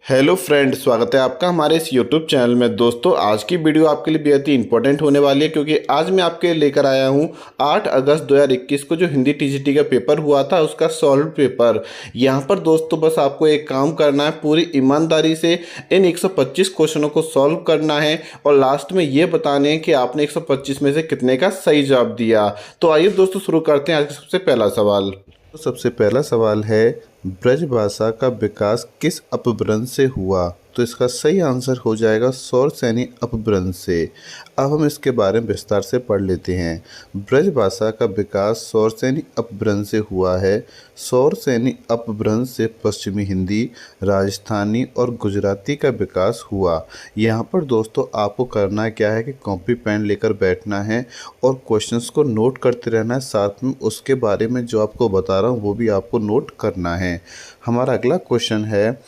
Hello friend, स्वागत है आपका हमारे इस यूट्यूब चैनल में। दोस्तों, आज की वीडियो आपके लिए बेहद ही इंपॉर्टेंट होने वाली है, क्योंकि आज मैं आपके लिए लेकर आया हूं 8 अगस्त 2021 को जो हिंदी टीजीटी का पेपर हुआ था उसका सॉल्व पेपर। यहां पर दोस्तों बस आपको एक काम करना है, पूरी ईमानदारी से इन 125 क्वेश्चनों को सॉल्व करना है और लास्ट में ये बताने हैं कि आपने 125 में से कितने का सही जवाब दिया। तो आइए दोस्तों शुरू करते हैं आज का सबसे पहला सवाल। तो सबसे पहला सवाल है, ब्रजभाषा का विकास किस अपभ्रंश से हुआ? तो इसका सही आंसर हो जाएगा सौरसेनी अपभ्रंश से। अब हम इसके बारे में विस्तार से पढ़ लेते हैं। ब्रजभाषा का विकास सौरसेनी अपभ्रंश से हुआ है। सौरसेनी अपभ्रंश से पश्चिमी हिंदी, राजस्थानी और गुजराती का विकास हुआ। यहाँ पर दोस्तों आपको करना क्या है कि कॉपी पेन लेकर बैठना है और क्वेश्चंस को नोट करते रहना है, साथ में उसके बारे में जो आपको बता रहा हूँ वो भी आपको नोट करना है। हमारा अगला क्वेश्चन है,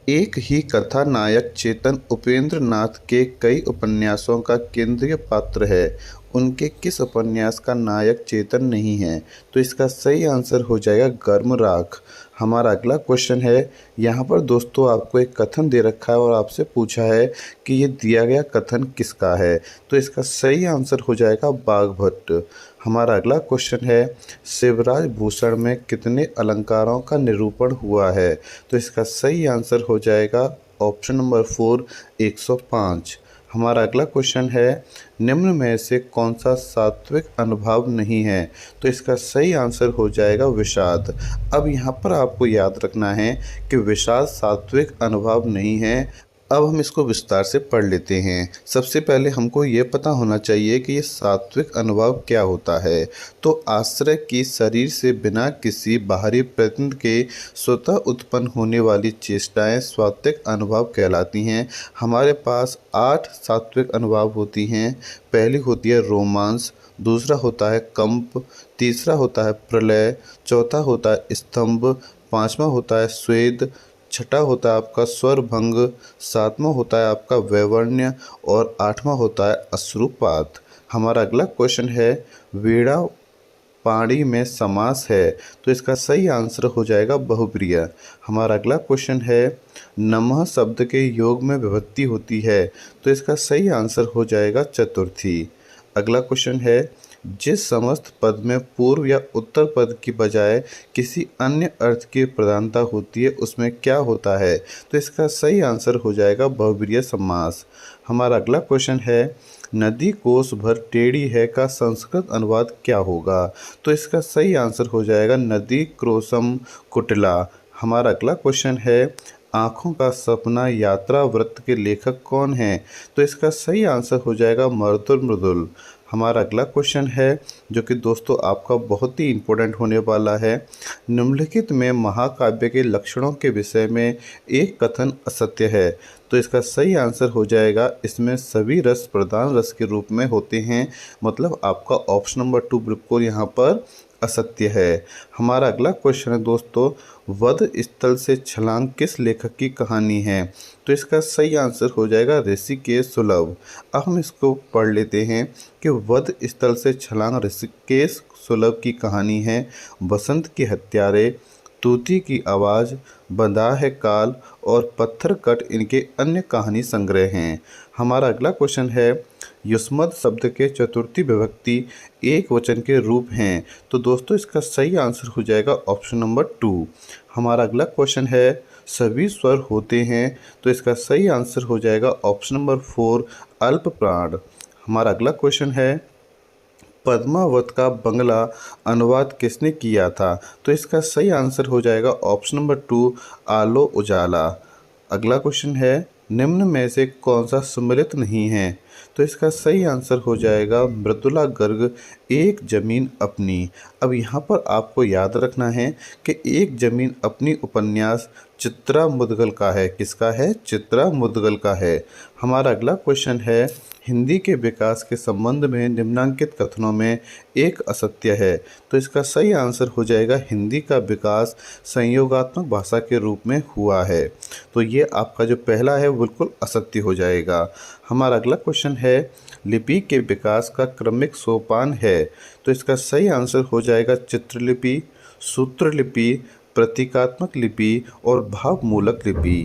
एक ही कथा नायक चेतन उपेंद्र नाथ के कई उपन्यासों का केंद्रीय पात्र है, उनके किस उपन्यास का नायक चेतन नहीं है? तो इसका सही आंसर हो जाएगा गर्म राख। हमारा अगला क्वेश्चन है, यहाँ पर दोस्तों आपको एक कथन दे रखा है और आपसे पूछा है कि ये दिया गया कथन किसका है? तो इसका सही आंसर हो जाएगा बाघभट्ट। हमारा अगला क्वेश्चन है, शिवराज भूषण में कितने अलंकारों का निरूपण हुआ है? तो इसका सही आंसर हो जाएगा ऑप्शन नंबर 4, 105। हमारा अगला क्वेश्चन है, निम्न में से कौन सा सात्विक अनुभाव नहीं है? तो इसका सही आंसर हो जाएगा विषाद। अब यहाँ पर आपको याद रखना है कि विषाद सात्विक अनुभाव नहीं है। अब हम इसको विस्तार से पढ़ लेते हैं। सबसे पहले हमको ये पता होना चाहिए कि ये सात्विक अनुभाव क्या होता है। तो आश्रय की शरीर से बिना किसी बाहरी प्रयत्न के स्वतः उत्पन्न होने वाली चेष्टाएं सात्विक अनुभाव कहलाती हैं। हमारे पास 8 सात्विक अनुभाव होती हैं। पहली होती है रोमांस, दूसरा होता है कंप, तीसरा होता है प्रलय, चौथा होता है स्तंभ, पांचवा होता है स्वेद, छठा होता है आपका स्वर भंग, सातवां होता है आपका वैवर्ण्य और आठवां होता है अश्रुपात। हमारा अगला क्वेश्चन है, वीणा पाणी में समास है, तो इसका सही आंसर हो जाएगा बहुप्रिय। हमारा अगला क्वेश्चन है, नमः शब्द के योग में विभक्ति होती है, तो इसका सही आंसर हो जाएगा चतुर्थी। अगला क्वेश्चन है, जिस समस्त पद में पूर्व या उत्तर पद की बजाय किसी अन्य अर्थ की प्रधानता होती है उसमें क्या होता है? तो इसका सही आंसर हो जाएगा बहुब्रीहि समास। हमारा अगला क्वेश्चन है, नदी कोस भर टेढ़ी है का संस्कृत अनुवाद क्या होगा? तो इसका सही आंसर हो जाएगा नदी क्रोसम कुटिला। हमारा अगला क्वेश्चन है, आँखों का सपना यात्रा वृत्त के लेखक कौन हैं? तो इसका सही आंसर हो जाएगा मरुदुल मृदुल। हमारा अगला क्वेश्चन है, जो कि दोस्तों आपका बहुत ही इम्पोर्टेंट होने वाला है, निम्नलिखित में महाकाव्य के लक्षणों के विषय में एक कथन असत्य है। तो इसका सही आंसर हो जाएगा, इसमें सभी रस प्रधान रस के रूप में होते हैं, मतलब आपका ऑप्शन नंबर 2 बिल्कुल यहाँ पर असत्य है। हमारा अगला क्वेश्चन है दोस्तों, वध स्थल से छलांग किस लेखक की कहानी है? तो इसका सही आंसर हो जाएगा ऋषिकेश सुलभ। अब हम इसको पढ़ लेते हैं कि वध स्थल से छलांग ऋषिकेश सुलभ की कहानी है। बसंत के हत्यारे, तूती की आवाज़, बंधा है काल और पत्थर कट इनके अन्य कहानी संग्रह हैं। हमारा अगला क्वेश्चन है, युष्मद् शब्द के चतुर्थी विभक्ति एक वचन के रूप हैं। तो दोस्तों इसका सही आंसर हो जाएगा ऑप्शन नंबर 2। हमारा अगला क्वेश्चन है, सभी स्वर होते हैं, तो इसका सही आंसर हो जाएगा ऑप्शन नंबर 4 अल्प प्राण। हमारा अगला क्वेश्चन है, पद्मावत का बंगला अनुवाद किसने किया था? तो इसका सही आंसर हो जाएगा ऑप्शन नंबर 2 आलो उजाला। अगला क्वेश्चन है, निम्न में से कौन सा सम्मिलित नहीं है? तो इसका सही आंसर हो जाएगा मृदुला गर्ग एक जमीन अपनी। अब यहाँ पर आपको याद रखना है कि एक जमीन अपनी उपन्यास चित्रा मुद्गल का है। किसका है? चित्रा मुद्गल का है। हमारा अगला क्वेश्चन है, हिंदी के विकास के संबंध में निम्नांकित कथनों में एक असत्य है। तो इसका सही आंसर हो जाएगा, हिंदी का विकास संयोगात्मक भाषा के रूप में हुआ है। तो ये आपका जो पहला है वो बिल्कुल असत्य हो जाएगा। हमारा अगला क्वेश्चन है, लिपि के विकास का क्रमिक सोपान है। तो इसका सही आंसर हो जाएगा चित्रलिपि, सूत्रलिपि, प्रतीकात्मक लिपि और भावमूलक लिपि।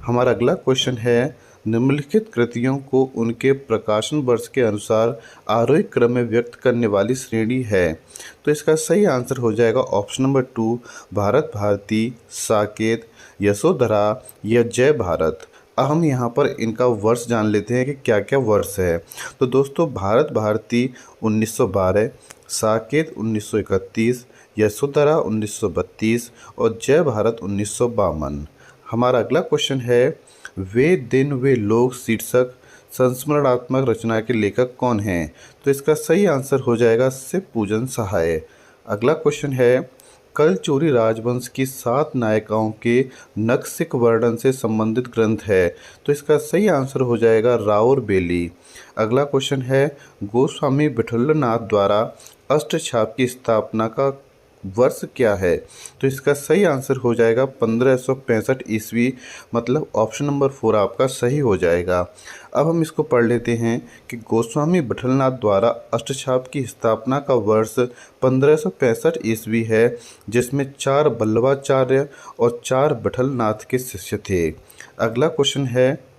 हमारा अगला क्वेश्चन है, निम्नलिखित कृतियों को उनके प्रकाशन वर्ष के अनुसार आरोही क्रम में व्यक्त करने वाली श्रेणी है। तो इसका सही आंसर हो जाएगा ऑप्शन नंबर 2, भारत भारती, साकेत, यशोधरा या जय भारत। अब हम यहाँ पर इनका वर्ष जान लेते हैं कि क्या क्या वर्ष है। तो दोस्तों, भारत भारती 1912, साकेत 1931, यशोधरा 1932 और जय भारत 1952। हमारा अगला क्वेश्चन है, वे दिन वे लोग शीर्षक संस्मरणात्मक रचना के लेखक कौन हैं? तो इसका सही आंसर हो जाएगा शिव पूजन सहाय। अगला क्वेश्चन है, कलचुरी राजवंश की 7 नायिकाओं के नक्सिक वर्णन से संबंधित ग्रंथ है। तो इसका सही आंसर हो जाएगा राउर बेली। अगला क्वेश्चन है, गोस्वामी विठलनाथ द्वारा अष्टछाप की स्थापना का वर्ष क्या है? तो इसका सही आंसर हो जाएगा 1565 ईस्वी, मतलब ऑप्शन नंबर 4 आपका सही हो जाएगा। अब हम इसको पढ़ लेते हैं कि गोस्वामी विठलनाथ द्वारा अष्टछाप की स्थापना का वर्ष 1565 ईस्वी है, जिसमें 4 वल्लभाचार्य और 4 विठलनाथ के शिष्य थे। अगला क्वेश्चन है,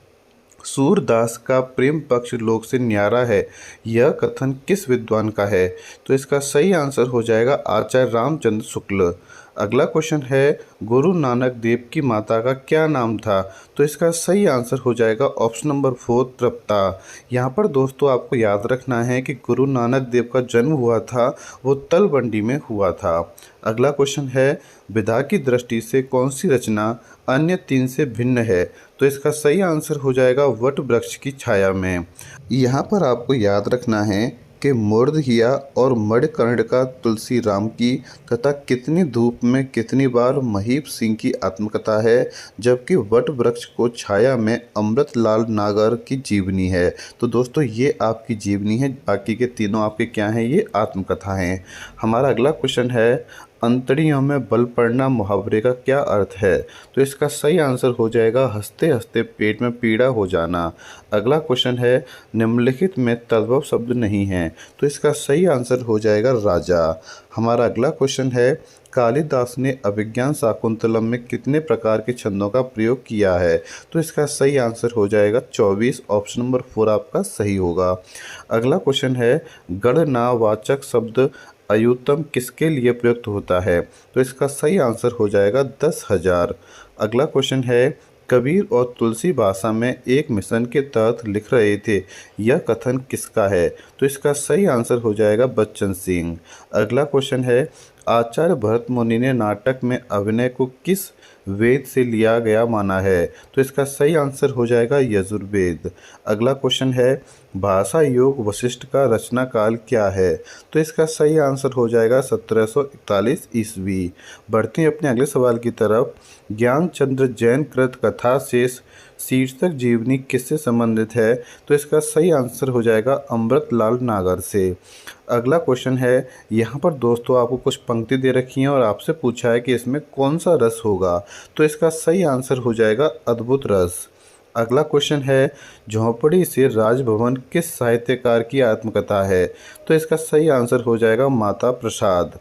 सूरदास का प्रेम पक्ष लोक से न्यारा है, यह कथन किस विद्वान का है? तो इसका सही आंसर हो जाएगा आचार्य रामचंद्र शुक्ल। अगला क्वेश्चन है, गुरु नानक देव की माता का क्या नाम था? तो इसका सही आंसर हो जाएगा ऑप्शन नंबर 4 तृप्ता। यहाँ पर दोस्तों आपको याद रखना है कि गुरु नानक देव का जन्म हुआ था वो तलवंडी में हुआ था। अगला क्वेश्चन है, विधा की दृष्टि से कौन सी रचना अन्य 3 से भिन्न है? तो इसका सही आंसर हो जाएगा वट वृक्ष की छाया में। यहाँ पर आपको याद रखना है कि मूर्धहिया और मणिकर्ण का तुलसी राम की तथा कितनी धूप में कितनी बार महीप सिंह की आत्मकथा है, जबकि वट वृक्ष को छाया में अमृतलाल नागर की जीवनी है। तो दोस्तों ये आपकी जीवनी है, बाकी के तीनों आपके क्या हैं? ये आत्मकथा हैं। हमारा अगला क्वेश्चन है, अंतड़ियों में बल पड़ना मुहावरे का क्या अर्थ है? तो इसका सही आंसर हो जाएगा हंसते हंसते पेट में पीड़ा हो जाना। अगला क्वेश्चन है, निम्नलिखित में तद्भव शब्द नहीं है। तो इसका सही आंसर हो जाएगा राजा। हमारा अगला क्वेश्चन है, कालिदास ने अभिज्ञान शाकुंतलम में कितने प्रकार के छंदों का प्रयोग किया है? तो इसका सही आंसर हो जाएगा 24, ऑप्शन नंबर 4 आपका सही होगा। अगला क्वेश्चन है, गणनावाचक शब्द अयुतम किसके लिए प्रयुक्त होता है? तो इसका सही आंसर हो जाएगा 10,000। अगला क्वेश्चन है, कबीर और तुलसी भाषा में एक मिशन के तहत लिख रहे थे, यह कथन किसका है? तो इसका सही आंसर हो जाएगा बच्चन सिंह। अगला क्वेश्चन है, आचार्य भरत मुनि ने नाटक में अभिनय को किस वेद से लिया गया माना है? तो इसका सही आंसर हो जाएगा यजुर्वेद। अगला क्वेश्चन है, भाषा योग वशिष्ठ का रचना काल क्या है? तो इसका सही आंसर हो जाएगा 1741 ईस्वी। बढ़ते हैं अपने अगले सवाल की तरफ। ज्ञानचंद्र जैन कृत कथा शेष शीर्षक जीवनी किससे संबंधित है? तो इसका सही आंसर हो जाएगा अमृतलाल नागर से। अगला क्वेश्चन है, यहाँ पर दोस्तों आपको कुछ पंक्ति दे रखी हैं और आपसे पूछा है कि इसमें कौन सा रस होगा? तो इसका सही आंसर हो जाएगा अद्भुत रस। अगला क्वेश्चन है, झोंपड़ी से राजभवन किस साहित्यकार की आत्मकथा है? तो इसका सही आंसर हो जाएगा माता प्रसाद।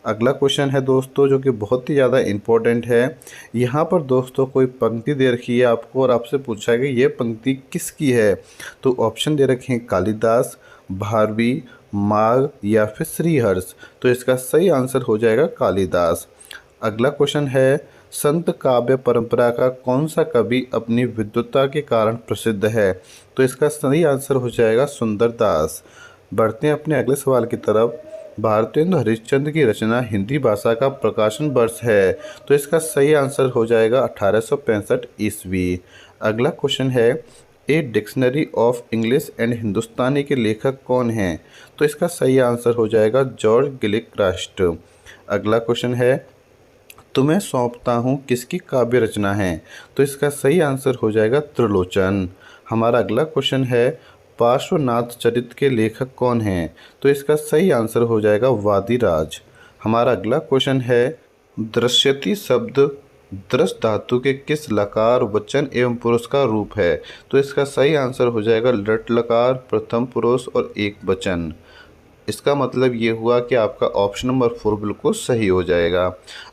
अगला क्वेश्चन है दोस्तों जो कि बहुत ही ज़्यादा इम्पोर्टेंट है। यहाँ पर दोस्तों कोई पंक्ति दे रखी है आपको और आपसे पूछा है कि ये पंक्ति किसकी है? तो ऑप्शन दे रखे हैं कालिदास, भारवी, माघ या फिर श्रीहर्ष। तो इसका सही आंसर हो जाएगा कालिदास। अगला क्वेश्चन है, संत काव्य परंपरा का कौन सा कवि अपनी विद्वता के कारण प्रसिद्ध है? तो इसका सही आंसर हो जाएगा सुंदरदास। बढ़ते हैं अपने अगले सवाल की तरफ। भारतेंदु हरिश्चंद्र की रचना हिंदी भाषा का प्रकाशन वर्ष है, तो इसका सही आंसर हो जाएगा 1865 ईस्वी। अगला क्वेश्चन है, a dictionary of English and Hindustani के लेखक कौन हैं? तो इसका सही आंसर हो जाएगा जॉर्ज गिलक्रास्ट। अगला क्वेश्चन है, तुम्हें सौंपता हूँ किसकी काव्य रचना है? तो इसका सही आंसर हो जाएगा त्रिलोचन। हमारा अगला क्वेश्चन है, पार्श्वनाथ चरित्र के लेखक कौन हैं? तो इसका सही आंसर हो जाएगा वादिराज। हमारा अगला क्वेश्चन है, दृश्यति शब्द दृश्य धातु के किस लकार, वचन एवं पुरुष का रूप है? तो इसका सही आंसर हो जाएगा लट लकार, प्रथम पुरुष और एक वचन। इसका मतलब ये हुआ कि आपका ऑप्शन नंबर 4 बिल्कुल सही हो जाएगा।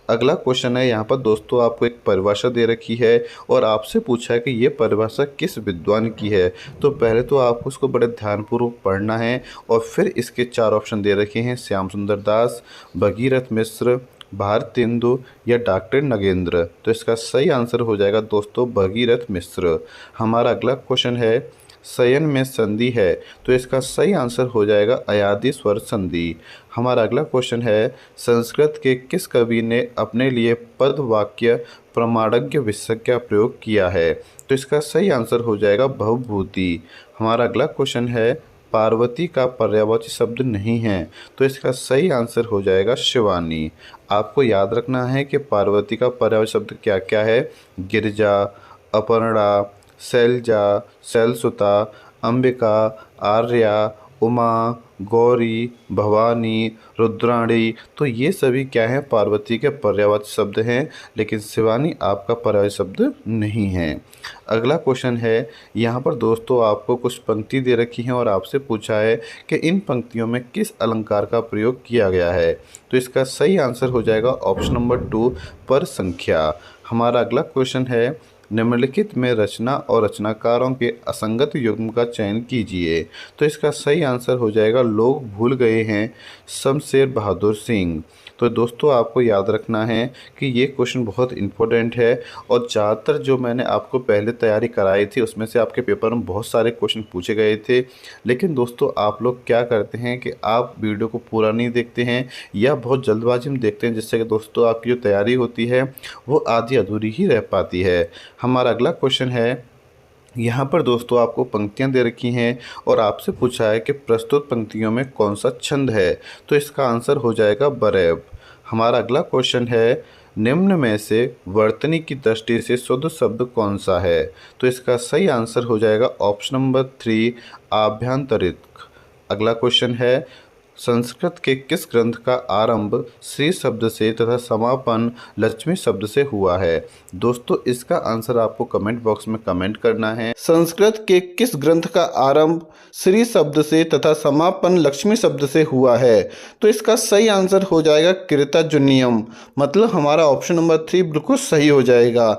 अगला क्वेश्चन है, यहाँ पर दोस्तों आपको एक परिभाषा दे रखी है और आपसे पूछा है कि ये परिभाषा किस विद्वान की है। तो पहले तो आपको उसको बड़े ध्यानपूर्वक पढ़ना है और फिर इसके 4 ऑप्शन दे रखे हैं, श्याम सुंदर दास, भगीरथ मिश्र, भारतेंदु या डॉक्टर नगेंद्र। तो इसका सही आंसर हो जाएगा दोस्तों भगीरथ मिश्र। हमारा अगला क्वेश्चन है, शयन में संधि है, तो इसका सही आंसर हो जाएगा अयादि स्वर संधि। हमारा अगला क्वेश्चन है, संस्कृत के किस कवि ने अपने लिए पद वाक्य प्रमाणज्ञ विसर्ग का प्रयोग किया है। तो इसका सही आंसर हो जाएगा भवभूति। हमारा अगला क्वेश्चन है, पार्वती का पर्यायवाची शब्द नहीं है, तो इसका सही आंसर हो जाएगा शिवानी। आपको याद रखना है कि पार्वती का पर्यायवाची शब्द क्या क्या है, गिरिजा, अपर्णा, शैलजा, शैलसुता, अंबिका, आर्या, उमा, गौरी, भवानी, रुद्राणी। तो ये सभी क्या हैं, पार्वती के पर्यायवाची शब्द हैं, लेकिन शिवानी आपका पर्यायवाची शब्द नहीं है। अगला क्वेश्चन है, यहाँ पर दोस्तों आपको कुछ पंक्ति दे रखी हैं और आपसे पूछा है कि इन पंक्तियों में किस अलंकार का प्रयोग किया गया है। तो इसका सही आंसर हो जाएगा ऑप्शन नंबर 2 पर संख्या। हमारा अगला क्वेश्चन है, निम्नलिखित में रचना और रचनाकारों के असंगत युग्म का चयन कीजिए। तो इसका सही आंसर हो जाएगा लोग भूल गए हैं शमशेर बहादुर सिंह। तो दोस्तों आपको याद रखना है कि ये क्वेश्चन बहुत इंपॉर्टेंट है और ज़्यादातर जो मैंने आपको पहले तैयारी कराई थी उसमें से आपके पेपर में बहुत सारे क्वेश्चन पूछे गए थे। लेकिन दोस्तों आप लोग क्या करते हैं कि आप वीडियो को पूरा नहीं देखते हैं या बहुत जल्दबाजी में देखते हैं, जिससे कि दोस्तों आपकी जो तैयारी होती है वो आधी अधूरी ही रह पाती है। हमारा अगला क्वेश्चन है, यहाँ पर दोस्तों आपको पंक्तियाँ दे रखी हैं और आपसे पूछा है कि प्रस्तुत पंक्तियों में कौन सा छंद है। तो इसका आंसर हो जाएगा बरैब। हमारा अगला क्वेश्चन है, निम्न में से वर्तनी की दृष्टि से शुद्ध शब्द कौन सा है। तो इसका सही आंसर हो जाएगा ऑप्शन नंबर 3 आभ्यंतरित। अगला क्वेश्चन है, संस्कृत के किस ग्रंथ का आरंभ श्री शब्द से तथा समापन लक्ष्मी शब्द से हुआ है। दोस्तों इसका आंसर आपको कमेंट बॉक्स में कमेंट करना है। संस्कृत के किस ग्रंथ का आरंभ श्री शब्द से तथा समापन लक्ष्मी शब्द से हुआ है। तो इसका सही आंसर हो जाएगा कृताजुनियम। मतलब हमारा ऑप्शन नंबर 3 बिल्कुल सही हो जाएगा।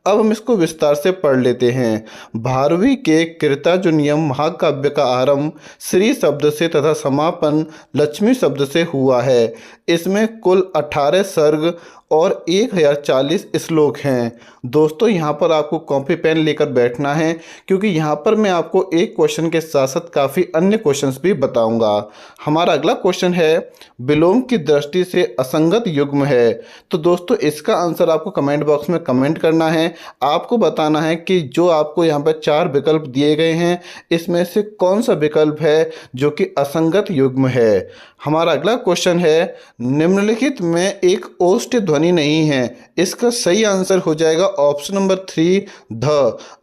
अब हम इसको विस्तार से पढ़ लेते हैं। भारवी के कृताजुनियम महाकाव्य का आरंभ श्री शब्द से तथा समापन लक्ष्मी शब्द से हुआ है। इसमें कुल 18 सर्ग और 1040 श्लोक हैं। दोस्तों यहाँ पर आपको कॉपी पेन लेकर बैठना है, क्योंकि यहाँ पर मैं आपको एक क्वेश्चन के साथ साथ काफ़ी अन्य क्वेश्चंस भी बताऊंगा। हमारा अगला क्वेश्चन है, विलोम की दृष्टि से असंगत युग्म है। तो दोस्तों इसका आंसर आपको कमेंट बॉक्स में कमेंट करना है। आपको बताना है कि जो आपको यहाँ पर 4 विकल्प दिए गए हैं इसमें से कौन सा विकल्प है जो कि असंगत युग्म है। हमारा अगला क्वेश्चन है, निम्नलिखित में एक ओष्ठ ध्वनि नहीं है। इसका सही आंसर हो जाएगा ऑप्शन नंबर 3 ध।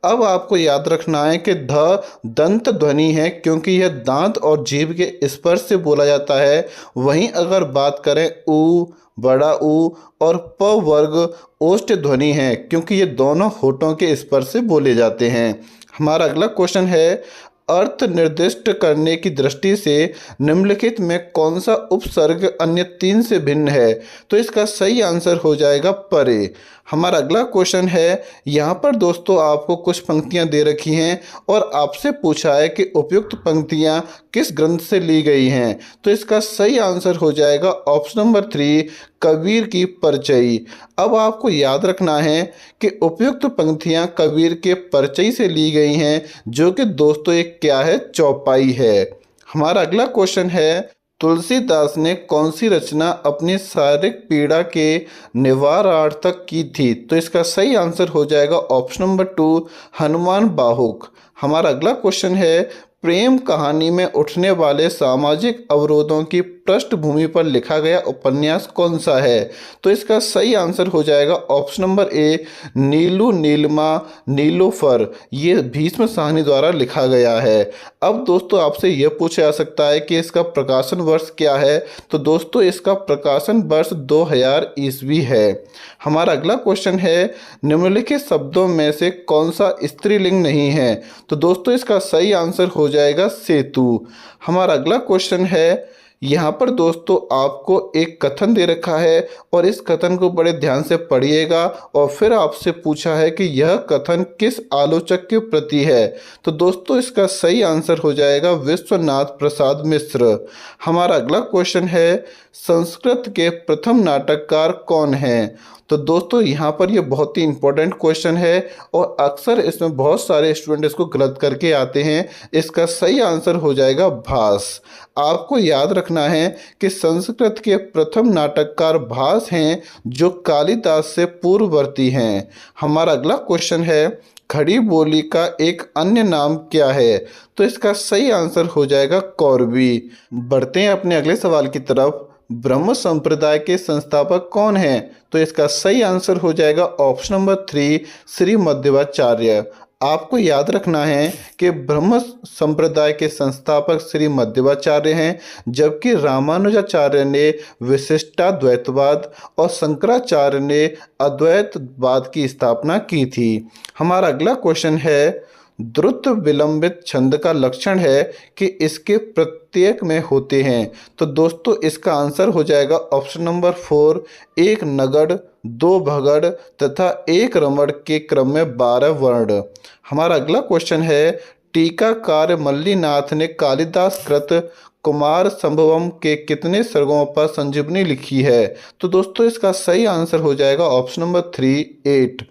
अब आपको याद रखना है कि ध दंत ध्वनि है, क्योंकि यह दांत और जीभ के स्पर्श से बोला जाता है। वहीं अगर बात करें उ, बड़ा उ और प वर्ग ओष्ठ ध्वनि है, क्योंकि ये दोनों होठों के स्पर्श से बोले जाते हैं। हमारा अगला क्वेश्चन है, अर्थ निर्दिष्ट करने की दृष्टि से निम्नलिखित में कौन सा उपसर्ग अन्य 3 से भिन्न है। तो इसका सही आंसर हो जाएगा परे। हमारा अगला क्वेश्चन है, यहाँ पर दोस्तों आपको कुछ पंक्तियाँ दे रखी हैं और आपसे पूछा है कि उपयुक्त पंक्तियाँ किस ग्रंथ से ली गई हैं। तो इसका सही आंसर हो जाएगा ऑप्शन नंबर 3 कबीर की परचई। अब आपको याद रखना है कि उपयुक्त पंक्तियाँ कबीर के परचई से ली गई हैं, जो कि दोस्तों एक क्या है, चौपाई है। हमारा अगला क्वेश्चन है, तुलसीदास ने कौन सी रचना अपनी शारीरिक पीड़ा के निवारणार्थक की थी। तो इसका सही आंसर हो जाएगा ऑप्शन नंबर 2 हनुमान बाहुक। हमारा अगला क्वेश्चन है, प्रेम कहानी में उठने वाले सामाजिक अवरोधों की पृष्ठभूमि पर लिखा गया उपन्यास कौन सा है। तो इसका सही आंसर हो जाएगा ऑप्शन नंबर ए नीलू नीलमा नीलोफर। ये भीष्म साहनी द्वारा लिखा गया है। अब दोस्तों आपसे यह पूछा जा सकता है कि इसका प्रकाशन वर्ष क्या है। तो दोस्तों इसका प्रकाशन वर्ष 2000 ईस्वी है। हमारा अगला क्वेश्चन है, निम्नलिखित शब्दों में से कौन सा स्त्रीलिंग नहीं है। तो दोस्तों इसका सही आंसर हो जाएगा सेतु। हमारा अगला क्वेश्चन है, यहाँ पर दोस्तों आपको एक कथन दे रखा है और इस कथन को बड़े ध्यान से पढ़िएगा और फिर आपसे पूछा है कि यह कथन किस आलोचक के प्रति है। तो दोस्तों इसका सही आंसर हो जाएगा विश्वनाथ प्रसाद मिश्र। हमारा अगला क्वेश्चन है, संस्कृत के प्रथम नाटककार कौन हैं? तो दोस्तों यहाँ पर ये बहुत ही इंपॉर्टेंट क्वेश्चन है और अक्सर इसमें बहुत सारे स्टूडेंट इसको गलत करके आते हैं। इसका सही आंसर हो जाएगा भास। आपको याद रखना है कि संस्कृत के प्रथम नाटककार भास हैं जो कालिदास से पूर्ववर्ती हैं। हमारा अगला क्वेश्चन है, खड़ी बोली का एक अन्य नाम क्या है? तो इसका सही आंसर हो जाएगा कौरवी। बढ़ते हैं अपने अगले सवाल की तरफ। ब्रह्म संप्रदाय के संस्थापक कौन हैं? तो इसका सही आंसर हो जाएगा ऑप्शन नंबर 3 श्री मध्वाचार्य। आपको याद रखना है कि ब्रह्म संप्रदाय के संस्थापक श्री मध्वाचार्य हैं, जबकि रामानुजाचार्य ने विशिष्टाद्वैतवाद और शंकराचार्य ने अद्वैतवाद की स्थापना की थी। हमारा अगला क्वेश्चन है, द्रुत विलंबित छंद का लक्षण है कि इसके प्रत्येक में होते हैं। तो दोस्तों इसका आंसर हो जाएगा ऑप्शन नंबर 4 एक नगड़, 2 भगड़ तथा 1 रमण के क्रम में 12 वर्ण। हमारा अगला क्वेश्चन है, टीकाकार मल्लीनाथ ने कालिदास कृत कुमार संभवम के कितने सर्गों पर संजीवनी लिखी है? तो दोस्तों इसका सही आंसर हो जाएगा ऑप्शन नंबर 3 8।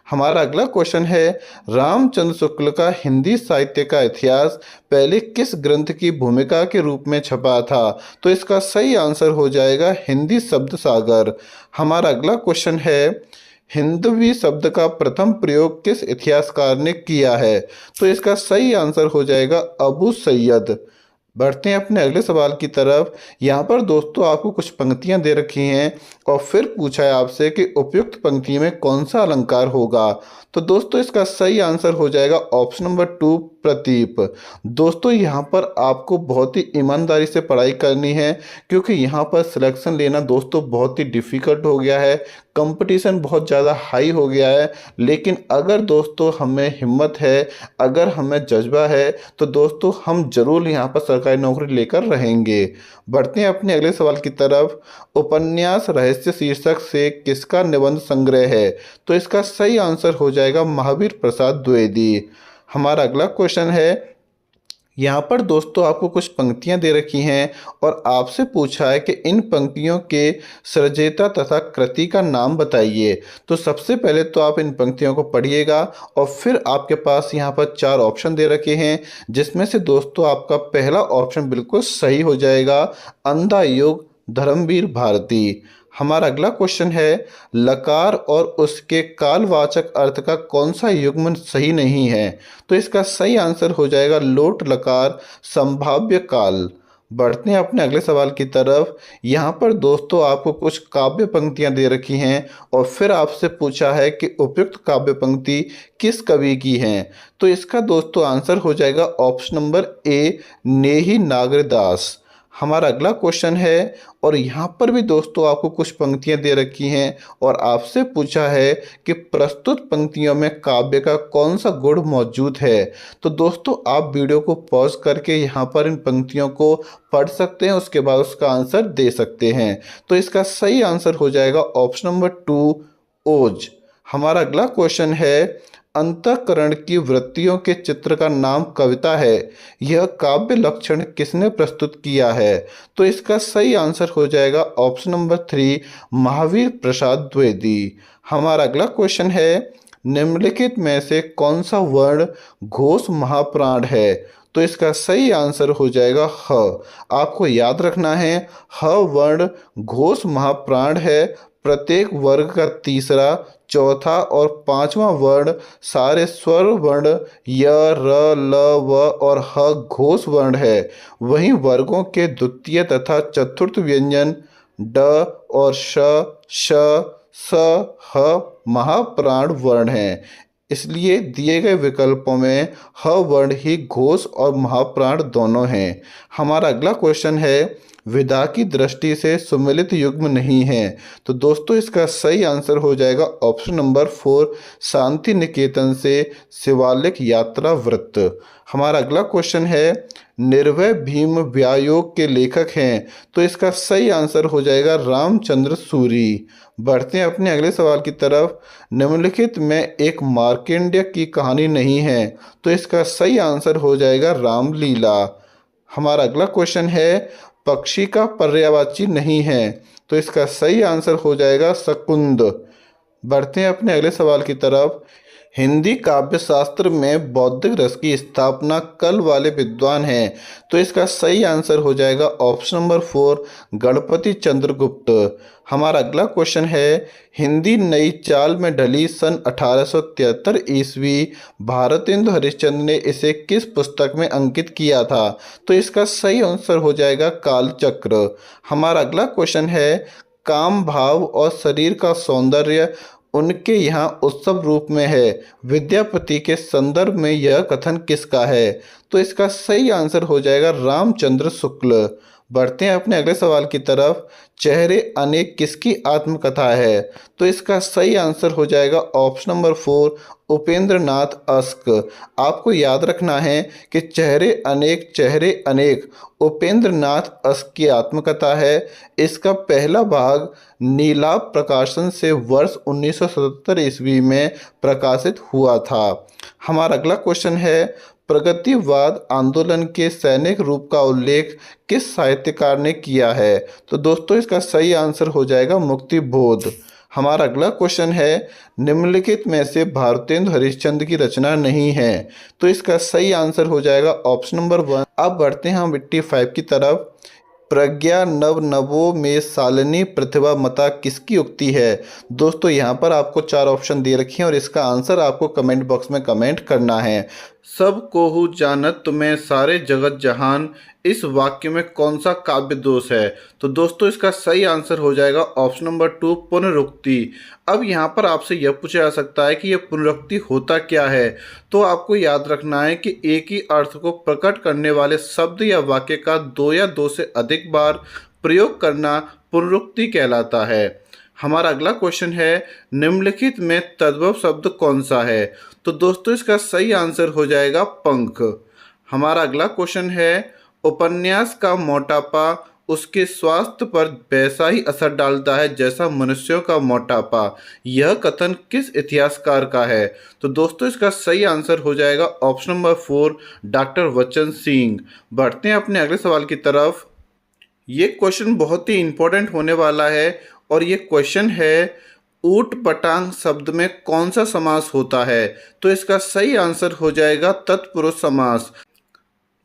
हमारा अगला क्वेश्चन है, रामचंद्र शुक्ल का हिंदी साहित्य का इतिहास पहले किस ग्रंथ की भूमिका के रूप में छपा था? तो इसका सही आंसर हो जाएगा हिंदी शब्द सागर। हमारा अगला क्वेश्चन है, हिंदवी शब्द का प्रथम प्रयोग किस इतिहासकार ने किया है? तो इसका सही आंसर हो जाएगा अबू सैयद। बढ़ते हैं अपने अगले सवाल की तरफ। यहाँ पर दोस्तों आपको कुछ पंक्तियाँ दे रखी हैं और फिर पूछा है आपसे कि उपयुक्त पंक्ति में कौन सा अलंकार होगा। तो दोस्तों इसका सही आंसर हो जाएगा ऑप्शन नंबर 2 प्रतीप। दोस्तों यहाँ पर आपको बहुत ही ईमानदारी से पढ़ाई करनी है, क्योंकि यहाँ पर सिलेक्शन लेना दोस्तों बहुत ही डिफ़िकल्ट हो गया है, कंपटीशन बहुत ज़्यादा हाई हो गया है। लेकिन अगर दोस्तों हमें हिम्मत है, अगर हमें जज्बा है, तो दोस्तों हम जरूर यहाँ पर सरकारी नौकरी लेकर रहेंगे। बढ़ते हैं अपने अगले सवाल की तरफ। उपन्यास रहस्य शीर्षक से किसका निबंध संग्रह है? तो इसका सही आंसर हो जाएगा महावीर प्रसाद द्विवेदी। हमारा अगला क्वेश्चन है, यहाँ पर दोस्तों आपको कुछ पंक्तियाँ दे रखी हैं और आपसे पूछा है कि इन पंक्तियों के सृजयिता तथा कृति का नाम बताइए। तो सबसे पहले तो आप इन पंक्तियों को पढ़िएगा और फिर आपके पास यहाँ पर 4 ऑप्शन दे रखे हैं, जिसमें से दोस्तों आपका पहला ऑप्शन बिल्कुल सही हो जाएगा, अंधा युग धर्मवीर भारती। हमारा अगला क्वेश्चन है, लकार और उसके कालवाचक अर्थ का कौन सा युग्म सही नहीं है? तो इसका सही आंसर हो जाएगा लोट लकार संभाव्य काल। बढ़ते हैं अपने अगले सवाल की तरफ। यहाँ पर दोस्तों आपको कुछ काव्य पंक्तियाँ दे रखी हैं और फिर आपसे पूछा है कि उपयुक्त काव्य पंक्ति किस कवि की हैं। तो इसका दोस्तों आंसर हो जाएगा ऑप्शन नंबर ए नेही नागरदास। हमारा अगला क्वेश्चन है और यहाँ पर भी दोस्तों आपको कुछ पंक्तियाँ दे रखी हैं और आपसे पूछा है कि प्रस्तुत पंक्तियों में काव्य का कौन सा गुण मौजूद है। तो दोस्तों आप वीडियो को पॉज करके यहाँ पर इन पंक्तियों को पढ़ सकते हैं, उसके बाद उसका आंसर दे सकते हैं। तो इसका सही आंसर हो जाएगा ऑप्शन नंबर 2 ओज। हमारा अगला क्वेश्चन है, अंतःकरण की वृत्तियों के चित्र का नाम कविता है, यह काव्य लक्षण किसने प्रस्तुत किया है? तो इसका सही आंसर हो जाएगा ऑप्शन नंबर 3 महावीर प्रसाद द्विवेदी। हमारा अगला क्वेश्चन है, निम्नलिखित में से कौन सा वर्ण घोष महाप्राण है? तो इसका सही आंसर हो जाएगा ह। आपको याद रखना है ह वर्ण घोष महाप्राण है। प्रत्येक वर्ग का तीसरा, चौथा और 5वां वर्ण सारे स्वर वर्ण य, र, ल, व और ह घोष वर्ण है। वहीं वर्गों के द्वितीय तथा चतुर्थ व्यंजन ड और श, श, स, ह महाप्राण वर्ण हैं। इसलिए दिए गए विकल्पों में ह वर्ण ही घोष और महाप्राण दोनों हैं। हमारा अगला क्वेश्चन है, विधा की दृष्टि से सुमिलित युग्म नहीं है। तो दोस्तों इसका सही आंसर हो जाएगा ऑप्शन नंबर 4 शांति निकेतन से शिवालिक यात्रा वृत्त। हमारा अगला क्वेश्चन है, निर्भय भीम व्यायोग के लेखक हैं? तो इसका सही आंसर हो जाएगा रामचंद्र सूरी। बढ़ते हैं अपने अगले सवाल की तरफ। निम्नलिखित में एक मार्कंडेय की कहानी नहीं है, तो इसका सही आंसर हो जाएगा रामलीला। हमारा अगला क्वेश्चन है, पक्षी का पर्यायवाची नहीं है, तो इसका सही आंसर हो जाएगा शकुंद। बढ़ते हैं अपने अगले सवाल की तरफ। हिंदी काव्य शास्त्र में बौद्धिक रस की स्थापना कल वाले विद्वान हैं, तो इसका सही आंसर हो जाएगा ऑप्शन नंबर 4 गणपति चंद्रगुप्त। हमारा अगला क्वेश्चन है, हिंदी नई चाल में ढली सन 1873 ईस्वी। भारतेंदु हरिश्चंद्र ने इसे किस पुस्तक में अंकित किया था? तो इसका सही आंसर हो जाएगा कालचक्र। हमारा अगला क्वेश्चन है, काम भाव और शरीर का सौंदर्य उनके यहाँ उत्सव रूप में है, विद्यापति के संदर्भ में यह कथन किसका है? तो इसका सही आंसर हो जाएगा रामचंद्र शुक्ल। बढ़ते हैं अपने अगले सवाल की तरफ। चेहरे अनेक किसकी आत्मकथा है? तो इसका सही आंसर हो जाएगा ऑप्शन नंबर 4 उपेंद्र नाथ अश्क। आपको याद रखना है कि चेहरे अनेक उपेंद्र नाथ अश्क की आत्मकथा है। इसका पहला भाग नीलाभ प्रकाशन से वर्ष 1977 ईस्वी में प्रकाशित हुआ था। हमारा अगला क्वेश्चन है, प्रगतिवाद आंदोलन के सैनिक रूप का उल्लेख किस साहित्यकार ने किया है? तो दोस्तों इसका सही आंसर हो जाएगा मुक्ति बोध। हमारा अगला क्वेश्चन है, निम्नलिखित में से भारतेंदु हरिश्चंद्र की रचना नहीं है, तो इसका सही आंसर हो जाएगा ऑप्शन नंबर 1। अब बढ़ते हैं हम 85 की तरफ। प्रज्ञा नव नवो में शालिनी प्रतिभा मता किसकी उक्ति है? दोस्तों यहाँ पर आपको 4 ऑप्शन दे रखे हैं और इसका आंसर आपको कमेंट बॉक्स में कमेंट करना है। सब कोहू जानत तुम्हें सारे जगत जहान, इस वाक्य में कौन सा काव्य दोष है? तो दोस्तों इसका सही आंसर हो जाएगा ऑप्शन नंबर 2 पुनरुक्ति। अब यहाँ पर आपसे यह पूछा जा सकता है कि यह पुनरुक्ति होता क्या है? तो आपको याद रखना है कि एक ही अर्थ को प्रकट करने वाले शब्द या वाक्य का 2 या 2 से अधिक बार प्रयोग करना पुनरुक्ति कहलाता है। हमारा अगला क्वेश्चन है, निम्नलिखित में तद्भव शब्द कौन सा है? तो दोस्तों इसका सही आंसर हो जाएगा पंख। हमारा अगला क्वेश्चन है, उपन्यास का मोटापा उसके स्वास्थ्य पर वैसा ही असर डालता है जैसा मनुष्यों का मोटापा, यह कथन किस इतिहासकार का है? तो दोस्तों इसका सही आंसर हो जाएगा ऑप्शन नंबर 4 डॉक्टर वचन सिंह। बढ़ते हैं अपने अगले सवाल की तरफ। ये क्वेश्चन बहुत ही इंपॉर्टेंट होने वाला है और ये क्वेश्चन है, ऊट पटांग शब्द में कौन सा समास होता है? तो इसका सही आंसर हो जाएगा तत्पुरुष समास।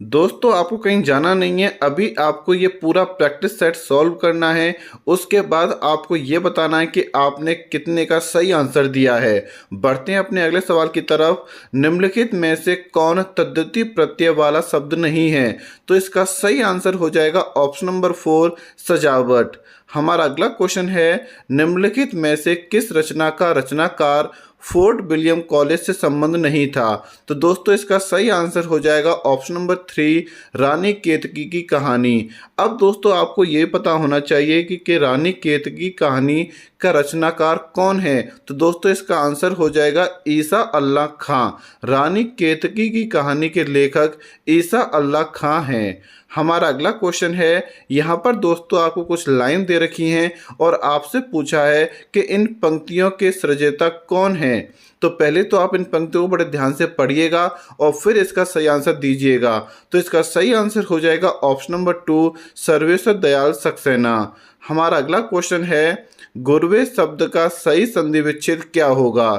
दोस्तों आपको कहीं जाना नहीं है, अभी आपको ये पूरा प्रैक्टिस सेट सॉल्व करना है। उसके बाद आपको ये बताना है कि आपने कितने का सही आंसर दिया है। बढ़ते हैं अपने अगले सवाल की तरफ। निम्नलिखित में से कौन तद्धित प्रत्यय वाला शब्द नहीं है? तो इसका सही आंसर हो जाएगा ऑप्शन नंबर 4 सजावट। हमारा अगला क्वेश्चन है, निम्नलिखित में से किस रचना का रचनाकार फोर्ट विलियम कॉलेज से संबंध नहीं था? तो दोस्तों इसका सही आंसर हो जाएगा ऑप्शन नंबर 3 रानी केतकी की कहानी। अब दोस्तों आपको ये पता होना चाहिए कि रानी केतकी कहानी का रचनाकार कौन है? तो दोस्तों इसका आंसर हो जाएगा ईसा अल्लाह खां। रानी केतकी की कहानी के लेखक ईसा अल्लाह खां हैं। हमारा अगला क्वेश्चन है, यहाँ पर दोस्तों आपको कुछ लाइन दे रखी हैं और आपसे पूछा है कि इन पंक्तियों के सृजयिता कौन हैं? तो पहले तो आप इन पंक्तियों को बड़े ध्यान से पढ़िएगा और फिर इसका सही आंसर दीजिएगा। तो इसका सही आंसर हो जाएगा ऑप्शन नंबर 2 सर्वेश्वर दयाल सक्सेना। हमारा अगला क्वेश्चन है, गुरवे शब्द का सही संधि विच्छेद क्या होगा?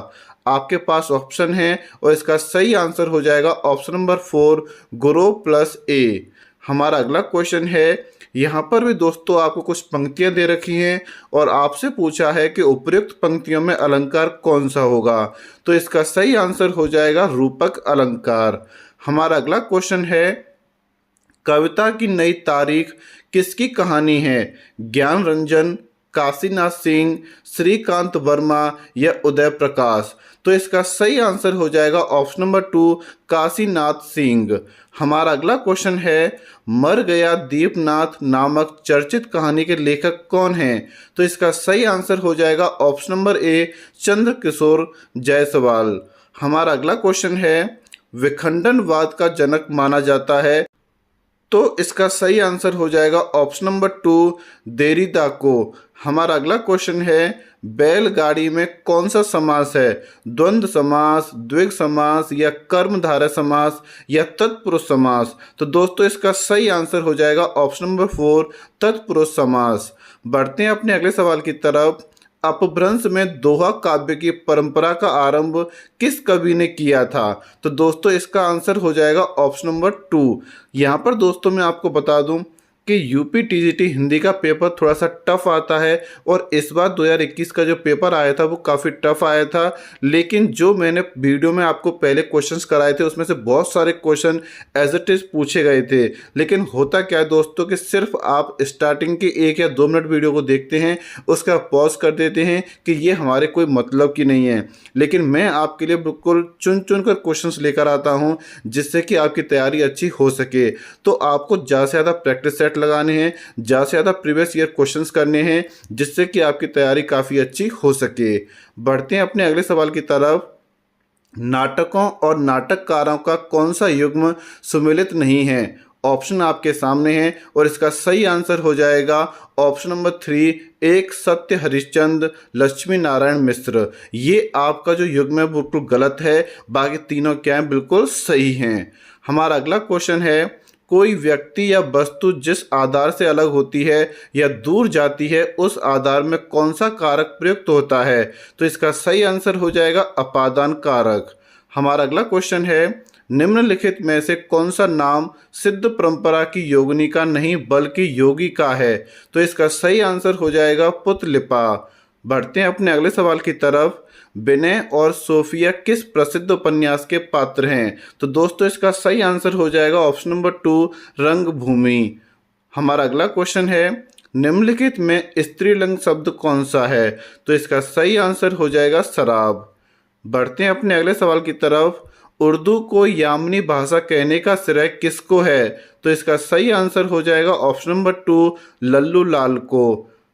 आपके पास ऑप्शन है और इसका सही आंसर हो जाएगा ऑप्शन नंबर 4 गुरु प्लस ए। हमारा अगला क्वेश्चन है, यहाँ पर भी दोस्तों आपको कुछ पंक्तियाँ दे रखी हैं और आपसे पूछा है कि उपयुक्त पंक्तियों में अलंकार कौन सा होगा? तो इसका सही आंसर हो जाएगा रूपक अलंकार। हमारा अगला क्वेश्चन है, कविता की नई तारीख किसकी कहानी है? ज्ञान रंजन, काशीनाथ सिंह, श्रीकांत वर्मा या उदय प्रकाश? तो इसका सही आंसर हो जाएगा ऑप्शन नंबर 2 काशीनाथ सिंह। हमारा अगला क्वेश्चन है, मर गया दीपनाथ नामक चर्चित कहानी के लेखक कौन हैं? तो इसका सही आंसर हो जाएगा option number A Chandrakishore Jaiswal. हमारा अगला क्वेश्चन है, विखंडनवाद का जनक माना जाता है तो इसका सही आंसर हो जाएगा ऑप्शन नंबर 2 देरीदा को। हमारा अगला क्वेश्चन है बैलगाड़ी में कौन सा समास है? द्वंद्व समास, द्विग समास या कर्मधारय समास या तत्पुरुष समास? तो दोस्तों इसका सही आंसर हो जाएगा ऑप्शन नंबर 4 तत्पुरुष समास। बढ़ते हैं अपने अगले सवाल की तरफ। अपभ्रंश में दोहा काव्य की परंपरा का आरंभ किस कवि ने किया था? तो दोस्तों इसका आंसर हो जाएगा ऑप्शन नंबर 2। यहाँ पर दोस्तों मैं आपको बता दूं कि यूपी टीजीटी हिंदी का पेपर थोड़ा सा टफ आता है और इस बार 2021 का जो पेपर आया था वो काफ़ी टफ आया था। लेकिन जो मैंने वीडियो में आपको पहले क्वेश्चंस कराए थे उसमें से बहुत सारे क्वेश्चन एज इट इज़ पूछे गए थे। लेकिन होता क्या है दोस्तों कि सिर्फ आप स्टार्टिंग के 1 या 2 मिनट वीडियो को देखते हैं, उसका पॉज कर देते हैं कि ये हमारे कोई मतलब की नहीं है। लेकिन मैं आपके लिए बिल्कुल चुन चुन कर क्वेश्चंस लेकर आता हूँ जिससे कि आपकी तैयारी अच्छी हो सके। तो आपको ज़्यादा से ज़्यादा प्रैक्टिस सेट लगाने हैं, ज़्यादा से ज़्यादा प्रीवियस ईयर क्वेश्चंस करने हैं जिससे कि आपकी तैयारी काफ़ी अच्छी हो सके। बढ़ते हैं अपने अगले सवाल की तरफ। नाटकों और नाटककारों का कौन सा युग्म सुमेलित नहीं है? ऑप्शन आपके सामने हैं और इसका सही आंसर हो जाएगा ऑप्शन नंबर 3 एक सत्य हरिश्चंद्र लक्ष्मी नारायण मिश्र। ये आपका जो युग्म है बिल्कुल गलत है, बाकी तीनों क्या हैं बिल्कुल सही हैं। हमारा अगला क्वेश्चन है कोई व्यक्ति या वस्तु जिस आधार से अलग होती है या दूर जाती है उस आधार में कौन सा कारक प्रयुक्त होता है? तो इसका सही आंसर हो जाएगा अपादान कारक। हमारा अगला क्वेश्चन है निम्नलिखित में से कौन सा नाम सिद्ध परंपरा की योगिनिका नहीं बल्कि योगिका है? तो इसका सही आंसर हो जाएगा पुतलिपा। बढ़ते हैं अपने अगले सवाल की तरफ। विनय और सोफिया किस प्रसिद्ध उपन्यास के पात्र हैं? तो दोस्तों इसका सही आंसर हो जाएगा ऑप्शन नंबर 2 रंगभूमि। हमारा अगला क्वेश्चन है निम्नलिखित में स्त्रीलिंग शब्द कौन सा है? तो इसका सही आंसर हो जाएगा शराब। बढ़ते हैं अपने अगले सवाल की तरफ। उर्दू को यामिनी भाषा कहने का श्रेय किसको है? तो इसका सही आंसर हो जाएगा ऑप्शन नंबर 2 लल्लू लाल को।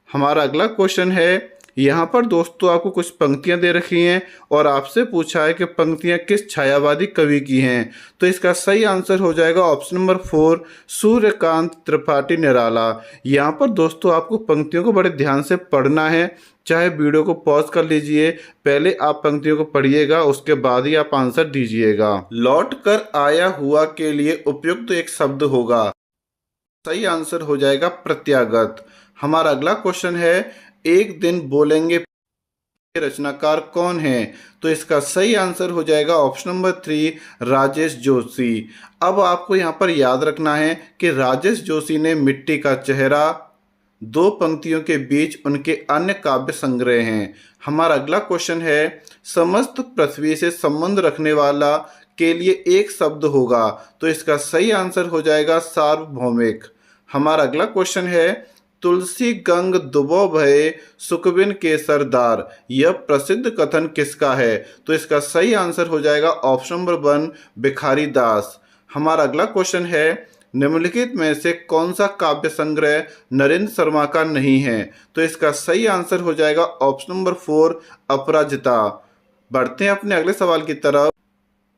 हमारा अगला क्वेश्चन है यहाँ पर दोस्तों आपको कुछ पंक्तियाँ दे रखी हैं और आपसे पूछा है कि पंक्तियाँ किस छायावादी कवि की हैं? तो इसका सही आंसर हो जाएगा ऑप्शन नंबर 4 सूर्यकांत त्रिपाठी निराला। यहाँ पर दोस्तों आपको पंक्तियों को बड़े ध्यान से पढ़ना है, चाहे वीडियो को पॉज कर लीजिए, पहले आप पंक्तियों को पढ़िएगा उसके बाद ही आप आंसर दीजिएगा। लौट कर आया हुआ के लिए उपयुक्त एक शब्द होगा। सही आंसर हो जाएगा प्रत्यागत। हमारा अगला क्वेश्चन है एक दिन बोलेंगे रचनाकार कौन है? तो इसका सही आंसर हो जाएगा ऑप्शन नंबर 3 राजेश जोशी। अब आपको यहाँ पर याद रखना है कि राजेश जोशी ने मिट्टी का चेहरा, 2 पंक्तियों के बीच उनके अन्य काव्य संग्रह हैं। हमारा अगला क्वेश्चन है समस्त पृथ्वी से संबंध रखने वाला के लिए एक शब्द होगा। तो इसका सही आंसर हो जाएगा सार्वभौमिक। हमारा अगला क्वेश्चन है तुलसी गंग दुबो भये सुकबिन के सरदार, यह प्रसिद्ध कथन किसका है? तो इसका सही आंसर हो जाएगा ऑप्शन नंबर 1 भिखारी दास। हमारा अगला क्वेश्चन है निम्नलिखित में से कौन सा काव्य संग्रह नरेंद्र शर्मा का नहीं है? तो इसका सही आंसर हो जाएगा ऑप्शन नंबर 4 अपराजिता। बढ़ते हैं अपने अगले सवाल की तरफ।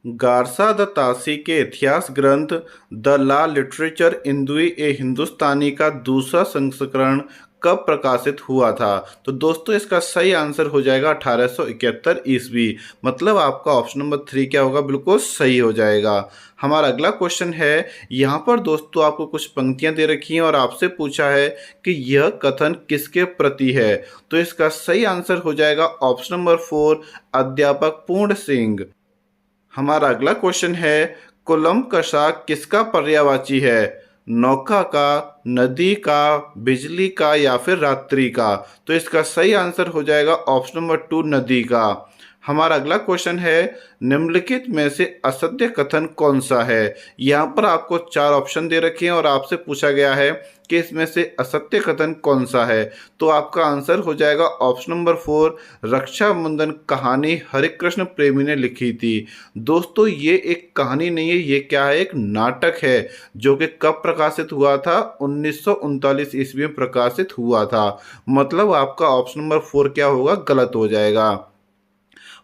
गारसा द तासी के इतिहास ग्रंथ द ला लिटरेचर इंदुई ए हिंदुस्तानी का दूसरा संस्करण कब प्रकाशित हुआ था? तो दोस्तों इसका सही आंसर हो जाएगा 1871 ईस्वी। मतलब आपका ऑप्शन नंबर 3 क्या होगा? बिल्कुल सही हो जाएगा। हमारा अगला क्वेश्चन है यहाँ पर दोस्तों आपको कुछ पंक्तियाँ दे रखी हैं और आपसे पूछा है कि यह कथन किसके प्रति है? तो इसका सही आंसर हो जाएगा ऑप्शन नंबर 4 अध्यापक पूर्ण सिंह। हमारा अगला क्वेश्चन है कुलम कशाक किसका पर्यायवाची है? नौका का, नदी का, बिजली का या फिर रात्रि का? तो इसका सही आंसर हो जाएगा ऑप्शन नंबर 2 नदी का। हमारा अगला क्वेश्चन है निम्नलिखित में से असत्य कथन कौन सा है? यहाँ पर आपको 4 ऑप्शन दे रखे हैं और आपसे पूछा गया है कि इसमें से असत्य कथन कौन सा है? तो आपका आंसर हो जाएगा ऑप्शन नंबर 4 रक्षाबंधन कहानी हरिकृष्ण प्रेमी ने लिखी थी। दोस्तों ये एक कहानी नहीं है, ये क्या है? एक नाटक है जो कि कब प्रकाशित हुआ था? 1939 ईस्वी में प्रकाशित हुआ था। मतलब आपका ऑप्शन नंबर 4 क्या होगा? गलत हो जाएगा।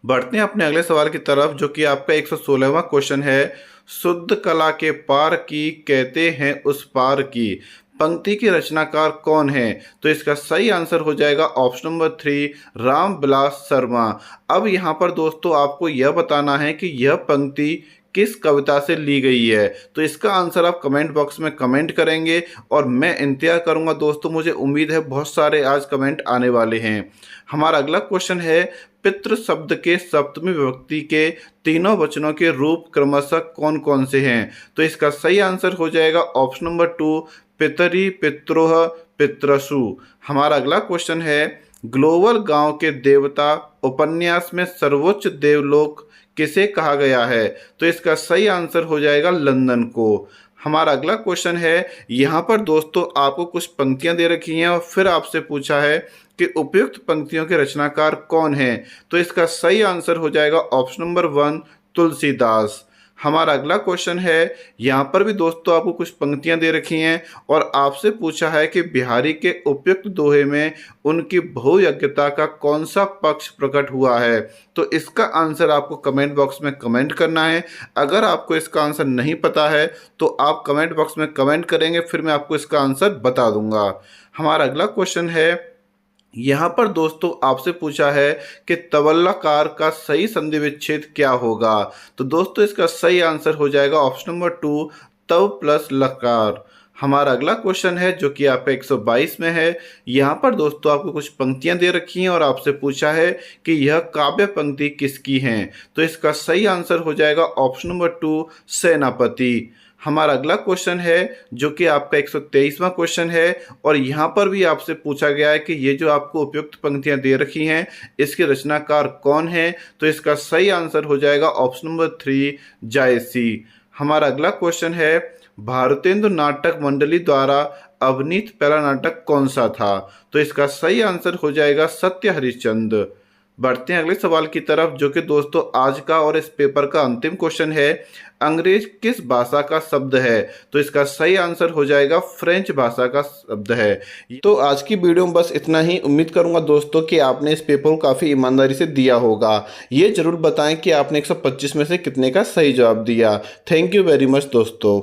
बढ़ते हैं अपने अगले सवाल की तरफ, जो कि आपका 116वां क्वेश्चन है। शुद्ध कला के पार की कहते हैं उस पार की पंक्ति की रचनाकार कौन है? तो इसका सही आंसर हो जाएगा ऑप्शन नंबर 3, राम विलास शर्मा। अब यहाँ पर दोस्तों आपको यह बताना है कि यह पंक्ति किस कविता से ली गई है। तो इसका आंसर आप कमेंट बॉक्स में कमेंट करेंगे और मैं इंतजार करूंगा दोस्तों। मुझे उम्मीद है बहुत सारे आज कमेंट आने वाले हैं। हमारा अगला क्वेश्चन है, पितृ शब्द के सप्तमी विभक्ति के तीनों वचनों के रूप क्रमशः कौन कौन से हैं? तो इसका सही आंसर हो जाएगा ऑप्शन नंबर 2, पितरी, पित्रोह, पितृसु। हमारा अगला क्वेश्चन है, ग्लोबल गांव के देवता उपन्यास में सर्वोच्च देवलोक किसे कहा गया है? तो इसका सही आंसर हो जाएगा लंदन को। हमारा अगला क्वेश्चन है, यहाँ पर दोस्तों आपको कुछ पंक्तियां दे रखी हैं और फिर आपसे पूछा है कि उपयुक्त पंक्तियों के रचनाकार कौन हैं? तो इसका सही आंसर हो जाएगा ऑप्शन नंबर 1, तुलसीदास। हमारा अगला क्वेश्चन है, यहाँ पर भी दोस्तों आपको कुछ पंक्तियां दे रखी हैं और आपसे पूछा है कि बिहारी के उपयुक्त दोहे में उनकी बहुयज्ञता का कौन सा पक्ष प्रकट हुआ है? तो इसका आंसर आपको कमेंट बॉक्स में कमेंट करना है। अगर आपको इसका आंसर नहीं पता है तो आप कमेंट बॉक्स में कमेंट करेंगे, फिर मैं आपको इसका आंसर बता दूंगा। हमारा अगला क्वेश्चन है, यहाँ पर दोस्तों आपसे पूछा है कि तबल्लाकार का सही संधि विच्छेद क्या होगा? तो दोस्तों इसका सही आंसर हो जाएगा ऑप्शन नंबर 2, तव प्लस लकार। हमारा अगला क्वेश्चन है जो कि आपका 122 में है। यहाँ पर दोस्तों आपको कुछ पंक्तियां दे रखी हैं और आपसे पूछा है कि यह काव्य पंक्ति किसकी हैं? तो इसका सही आंसर हो जाएगा ऑप्शन नंबर 2, सेनापति। हमारा अगला क्वेश्चन है जो कि आपका 123वां क्वेश्चन है और यहाँ पर भी आपसे पूछा गया है कि ये जो आपको उपयुक्त पंक्तियां दे रखी हैं इसके रचनाकार कौन है? तो इसका सही आंसर हो जाएगा ऑप्शन नंबर 3, जायसी। हमारा अगला क्वेश्चन है, भारतेंदु नाटक मंडली द्वारा अभिनीत पहला नाटक कौन सा था? तो इसका सही आंसर हो जाएगा सत्य हरिश्चंद्र। बढ़ते हैं अगले सवाल की तरफ, जो कि दोस्तों आज का और इस पेपर का अंतिम क्वेश्चन है। अंग्रेज किस भाषा का शब्द है? तो इसका सही आंसर हो जाएगा फ्रेंच भाषा का शब्द है। तो आज की वीडियो में बस इतना ही। उम्मीद करूंगा दोस्तों कि आपने इस पेपर को काफ़ी ईमानदारी से दिया होगा। ये जरूर बताएं कि आपने 125 में से कितने का सही जवाब दिया। थैंक यू वेरी मच दोस्तों।